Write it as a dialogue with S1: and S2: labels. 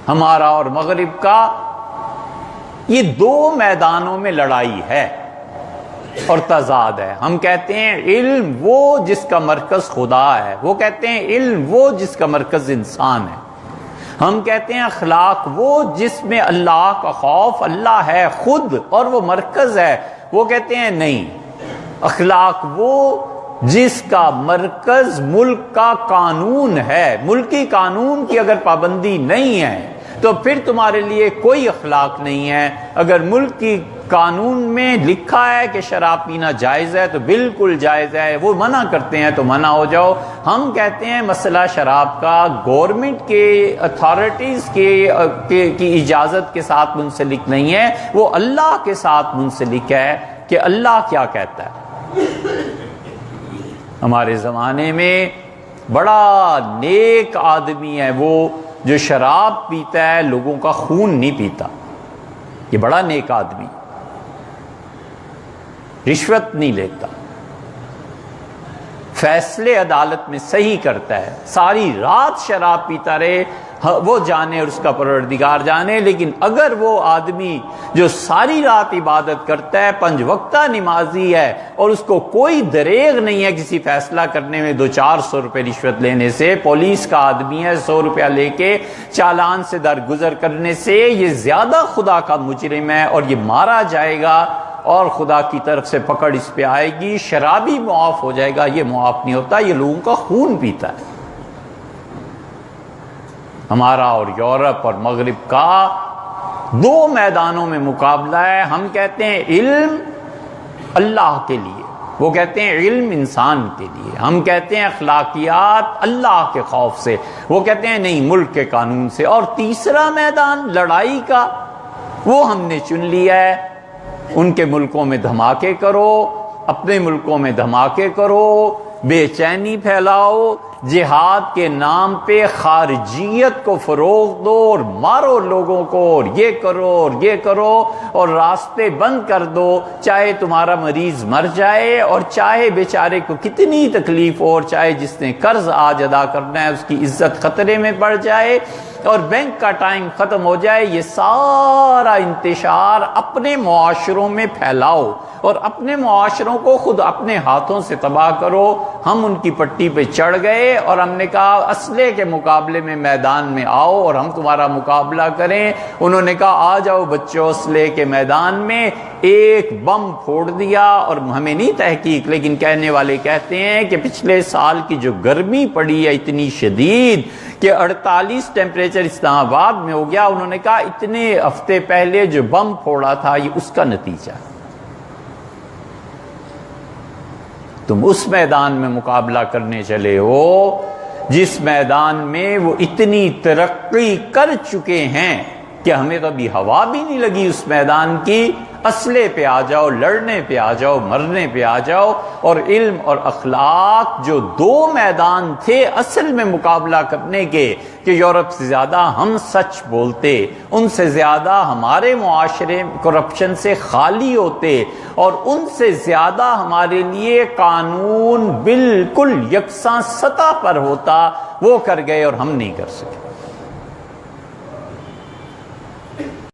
S1: ہمارا اور مغرب کا یہ دو میدانوں میں لڑائی ہے اور تضاد ہے. ہم کہتے ہیں علم وہ جس کا مرکز خدا ہے، وہ کہتے ہیں علم وہ جس کا مرکز انسان ہے. ہم کہتے ہیں اخلاق وہ جس میں اللہ کا خوف، اللہ ہے خود اور وہ مرکز ہے. وہ کہتے ہیں نہیں، اخلاق وہ جس کا مرکز ملک کا قانون ہے. ملکی قانون کی اگر پابندی نہیں ہے تو پھر تمہارے لیے کوئی اخلاق نہیں ہے. اگر ملک کی قانون میں لکھا ہے کہ شراب پینا جائز ہے تو بالکل جائز ہے، وہ منع کرتے ہیں تو منع ہو جاؤ. ہم کہتے ہیں مسئلہ شراب کا گورنمنٹ کے اتھارٹیز کی اجازت کے ساتھ منسلک نہیں ہے، وہ اللہ کے ساتھ منسلک ہے کہ اللہ کیا کہتا ہے. ہمارے زمانے میں بڑا نیک آدمی ہے وہ جو شراب پیتا ہے، لوگوں کا خون نہیں پیتا. یہ بڑا نیک آدمی، رشوت نہیں لیتا، فیصلے عدالت میں صحیح کرتا ہے. ساری رات شراب پیتا رہے وہ جانے اور اس کا پروردگار جانے. لیکن اگر وہ آدمی جو ساری رات عبادت کرتا ہے، 5 وقتہ نمازی ہے اور اس کو کوئی دریغ نہیں ہے کسی فیصلہ کرنے میں 200-400 روپے رشوت لینے سے، پولیس کا آدمی ہے 100 روپیہ لے کے چالان سے درگزر کرنے سے، یہ زیادہ خدا کا مجرم ہے اور یہ مارا جائے گا اور خدا کی طرف سے پکڑ اس پہ آئے گی. شرابی معاف ہو جائے گا، یہ معاف نہیں ہوتا، یہ لوگوں کا خون پیتا ہے. ہمارا اور یورپ اور مغرب کا دو میدانوں میں مقابلہ ہے. ہم کہتے ہیں علم اللہ کے لیے، وہ کہتے ہیں علم انسان کے لیے. ہم کہتے ہیں اخلاقیات اللہ کے خوف سے، وہ کہتے ہیں نہیں ملک کے قانون سے. اور تیسرا میدان لڑائی کا وہ ہم نے چن لیا ہے. ان کے ملکوں میں دھماکے کرو، اپنے ملکوں میں دھماکے کرو، بے چینی پھیلاؤ، جہاد کے نام پہ خارجیت کو فروغ دو اور مارو لوگوں کو، اور یہ کرو اور یہ کرو اور راستے بند کر دو، چاہے تمہارا مریض مر جائے اور چاہے بیچارے کو کتنی تکلیف ہو، اور چاہے جس نے قرض آج ادا کرنا ہے اس کی عزت خطرے میں پڑ جائے اور بینک کا ٹائم ختم ہو جائے. یہ سارا انتشار اپنے معاشروں میں پھیلاؤ اور اپنے معاشروں کو خود اپنے ہاتھوں سے تباہ کرو. ہم ان کی پٹی پہ چڑھ گئے اور ہم نے کہا اسلحے کے مقابلے میں میدان میں آؤ اور ہم تمہارا مقابلہ کریں. انہوں نے کہا آ جاؤ بچوں اسلحے کے میدان میں. ایک بم پھوڑ دیا. اور ہمیں نہیں تحقیق، لیکن کہنے والے کہتے ہیں کہ پچھلے سال کی جو گرمی پڑی ہے اتنی شدید کہ 48 ٹیمپریچر اسلام آباد میں ہو گیا. انہوں نے کہا اتنے ہفتے پہلے جو بم پھوڑا تھا یہ اس کا نتیجہ. تم اس میدان میں مقابلہ کرنے چلے ہو جس میدان میں وہ اتنی ترقی کر چکے ہیں کہ ہمیں تو ابھی ہوا بھی نہیں لگی اس میدان کی. اسلحے پہ آ جاؤ، لڑنے پہ آ جاؤ، مرنے پہ آ جاؤ. اور علم اور اخلاق جو دو میدان تھے اصل میں مقابلہ کرنے کے کہ یورپ سے زیادہ ہم سچ بولتے، ان سے زیادہ ہمارے معاشرے کرپشن سے خالی ہوتے، اور ان سے زیادہ ہمارے لیے قانون بالکل یکساں سطح پر ہوتا، وہ کر گئے اور ہم نہیں کر سکے.